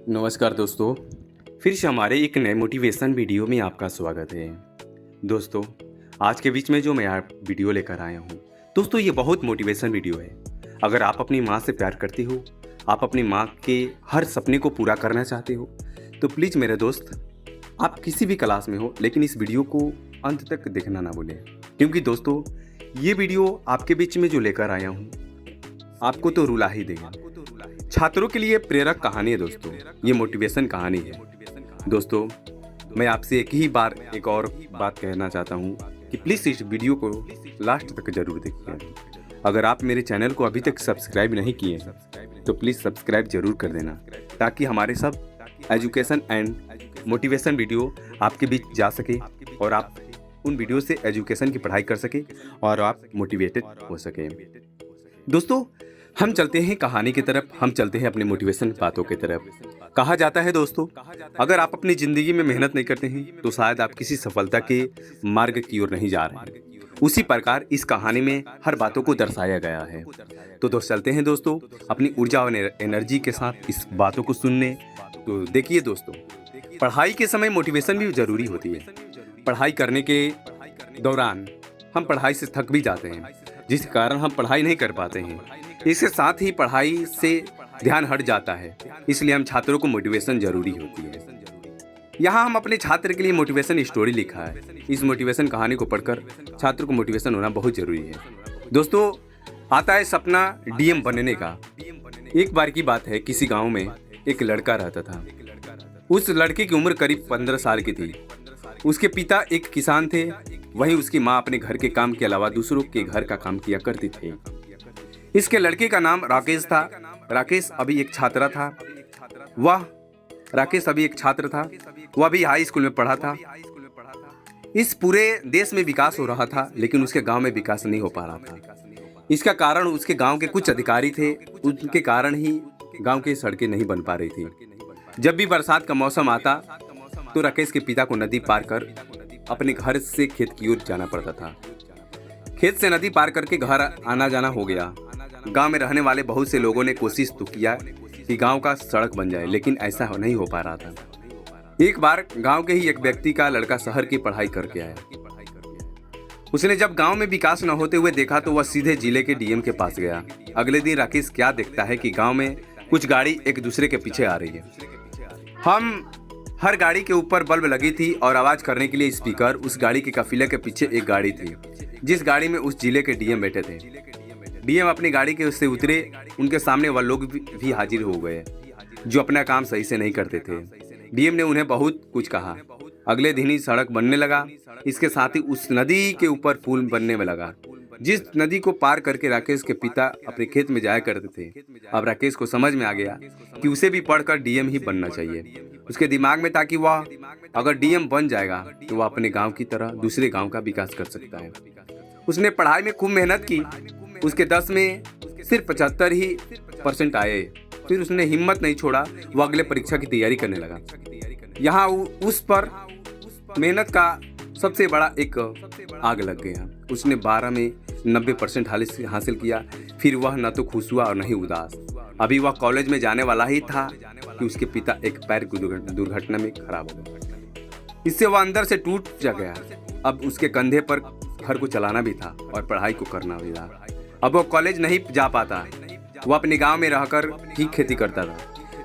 नमस्कार दोस्तों, फिर से हमारे एक नए मोटिवेशन वीडियो में आपका स्वागत है। दोस्तों, आज के बीच में जो मैं आप वीडियो लेकर आया हूँ, दोस्तों ये बहुत मोटिवेशन वीडियो है। अगर आप अपनी माँ से प्यार करते हो, आप अपनी माँ के हर सपने को पूरा करना चाहते हो, तो प्लीज़ मेरे दोस्त, आप किसी भी क्लास में हो लेकिन इस वीडियो को अंत तक देखना ना भूलें, क्योंकि दोस्तों ये वीडियो आपके बीच में जो लेकर आया हूँ आपको तो रुला ही देगा। छात्रों के लिए प्रेरक कहानी है दोस्तों, ये मोटिवेशन कहानी है। दोस्तों, मैं आपसे एक और बात कहना चाहता हूँ कि प्लीज़ इस वीडियो को लास्ट तक जरूर देखिए। अगर आप मेरे चैनल को अभी तक सब्सक्राइब नहीं किए हैं तो प्लीज़ सब्सक्राइब जरूर कर देना, ताकि हमारे सब एजुकेशन एंड मोटिवेशन वीडियो आपके बीच जा सके और आप उन वीडियो से एजुकेशन की पढ़ाई कर सके और आप मोटिवेटेड हो सके। दोस्तों, हम चलते हैं कहानी की तरफ, हम चलते हैं अपनी मोटिवेशन बातों की तरफ। कहा जाता है दोस्तों, अगर आप अपनी ज़िंदगी में मेहनत नहीं करते हैं तो शायद आप किसी सफलता के मार्ग की ओर नहीं जा रहे हैं। उसी प्रकार इस कहानी में हर बातों को दर्शाया गया है। तो दोस्त चलते हैं दोस्तों अपनी ऊर्जा और एनर्जी के साथ इस बातों को सुनने। तो देखिए दोस्तों, पढ़ाई के समय मोटिवेशन भी ज़रूरी होती है। पढ़ाई करने के दौरान हम पढ़ाई से थक भी जाते हैं, जिस कारण हम पढ़ाई नहीं कर पाते हैं। इसके साथ ही पढ़ाई से ध्यान हट जाता है, इसलिए हम छात्रों को मोटिवेशन जरूरी होती है। यहाँ हम अपने छात्र के लिए मोटिवेशन स्टोरी लिखा है। इस मोटिवेशन कहानी को पढ़कर छात्र को मोटिवेशन होना बहुत जरूरी है। दोस्तों, आता है सपना डीएम बनने का। एक बार की बात है, किसी गांव में एक लड़का रहता था। उस लड़के की उम्र करीब 15 साल की थी। उसके पिता एक किसान थे, वहीं उसकी माँ अपने घर के काम के अलावा दूसरों के घर का काम किया करती थी। इसके लड़के का नाम राकेश था। राकेश अभी एक छात्र था। वह भी हाई स्कूल में पढ़ा था। इस पूरे देश में विकास हो रहा था, लेकिन उसके गांव में विकास नहीं हो पा रहा था। इसका कारण उसके गांव के कुछ अधिकारी थे, उनके कारण ही गांव की सड़कें नहीं बन पा रही थी। जब भी बरसात का मौसम आता तो राकेश के पिता को नदी पार कर अपने घर से खेत की ओर जाना पड़ता था। खेत से नदी पार करके घर आना जाना हो गया। गांव में रहने वाले बहुत से लोगों ने कोशिश तो किया कि गांव का सड़क बन जाए, लेकिन ऐसा नहीं हो पा रहा था। एक बार गांव के ही एक व्यक्ति का लड़का शहर की पढ़ाई करके आया। उसने जब गांव में विकास न होते हुए देखा तो वह सीधे जिले के डीएम के पास गया। अगले दिन राकेश क्या देखता है कि गांव में कुछ गाड़ी एक दूसरे के पीछे आ रही है। हर गाड़ी के ऊपर बल्ब लगी थी और आवाज करने के लिए स्पीकर। उस गाड़ी के काफिले के पीछे एक गाड़ी थी, जिस गाड़ी में उस जिले के डीएम बैठे थे। डीएम अपनी गाड़ी के उससे उतरे। उनके सामने वह लोग भी हाजिर हो गए जो अपना काम सही से नहीं करते थे। डीएम ने उन्हें बहुत कुछ कहा। अगले दिन ही सड़क बनने लगा। इसके साथ ही उस नदी के ऊपर पुल बनने में लगा, जिस नदी को पार करके राकेश के पिता अपने खेत में जाया करते थे। अब राकेश को समझ में आ गया कि उसे भी पढ़कर डीएम ही बनना चाहिए। उसके दिमाग में था कि वह अगर डीएम बन जाएगा तो वह अपने गांव की तरह दूसरे गांव का विकास कर सकता है। उसने पढ़ाई में खूब मेहनत की। उसके 10 में सिर्फ 75% आए। फिर उसने हिम्मत नहीं छोड़ा, वह अगले परीक्षा की तैयारी करने लगा। यहाँ उस पर मेहनत का सबसे बड़ा एक आग लग गया। उसने 12 में 90% हासिल किया। फिर वह न तो खुश हुआ और न ही उदास। अभी वह कॉलेज में जाने वाला ही था कि उसके पिता एक पैर की दुर्घटना में खराब हो गए। इससे वह अंदर से टूट जा गया। अब उसके कंधे पर घर को चलाना भी था और पढ़ाई को करना भी था। अब वो कॉलेज नहीं जा पाता। वह अपने गांव में रहकर ही खेती करता था।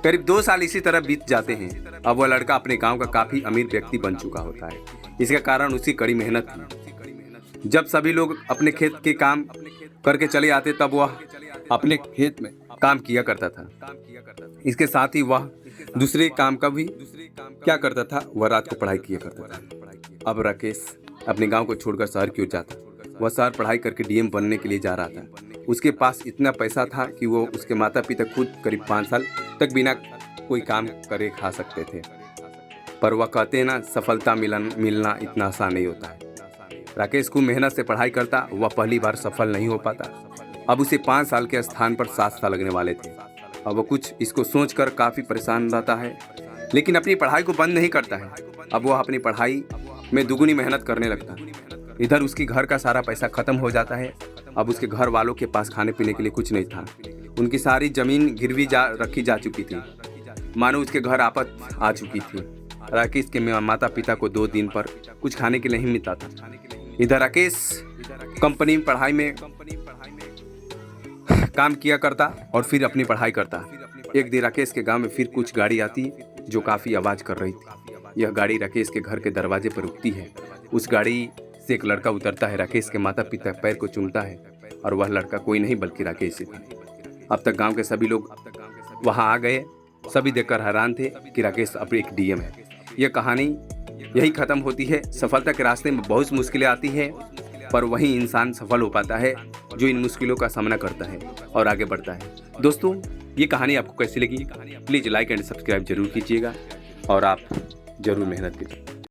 करीब 2 साल इसी तरह बीत जाते हैं। अब वह लड़का अपने गांव का काफी अमीर व्यक्ति बन चुका होता है। इसका कारण उसकी कड़ी मेहनत थी। जब सभी लोग अपने खेत के काम करके चले आते तब वह अपने खेत में काम किया करता था। इसके साथ ही वह दूसरे काम का भी क्या करता था, वह रात को पढ़ाई किया करता था। अब राकेश अपने गांव को छोड़कर शहर की ओर जाता। वह शहर पढ़ाई करके डीएम बनने के लिए जा रहा था। उसके पास इतना पैसा था कि वो उसके माता पिता खुद करीब 5 साल तक बिना कोई काम करे खा सकते थे। पर वह कहते हैं ना, सफलता मिलना इतना आसान नहीं होता है। राकेश खूब मेहनत से पढ़ाई करता, वह पहली बार सफल नहीं हो पाता। अब उसे 5 साल के स्थान पर 7 साल लगने वाले थे। अब वह कुछ इसको सोचकर काफ़ी परेशान रहता है, लेकिन अपनी पढ़ाई को बंद नहीं करता है। अब वह अपनी पढ़ाई में दुगुनी मेहनत करने लगता है। इधर उसके घर का सारा पैसा खत्म हो जाता है। अब उसके घर वालों के पास खाने पीने के लिए कुछ नहीं था। उनकी सारी जमीन गिरवी रखी जा चुकी थी। मानो उसके घर आफत आ चुकी थी। राकेश के माता पिता को 2 दिन पर कुछ खाने के लिए नहीं मिलता था। इधर राकेश कंपनी में पढ़ाई में काम किया करता और फिर अपनी पढ़ाई करता। एक दिन राकेश के गांव में फिर कुछ गाड़ी आती जो काफ़ी आवाज़ कर रही थी। यह गाड़ी राकेश के घर के दरवाजे पर रुकती है। उस गाड़ी से एक लड़का उतरता है। राकेश के माता पिता पैर को चूमता है और वह लड़का कोई नहीं बल्कि राकेश ही था। अब तक गांव के सभी लोग वहां आ गए। सभी देखकर हैरान थे कि राकेश अब एक डीएम है। यह कहानी यही खत्म होती है। सफलता के रास्ते में बहुत मुश्किलें आती हैं, पर वही इंसान सफल हो पाता है जो इन मुश्किलों का सामना करता है और आगे बढ़ता है। दोस्तों, ये कहानी आपको कैसी लगी? प्लीज़ लाइक एंड सब्सक्राइब जरूर कीजिएगा और आप जरूर मेहनत कीजिए।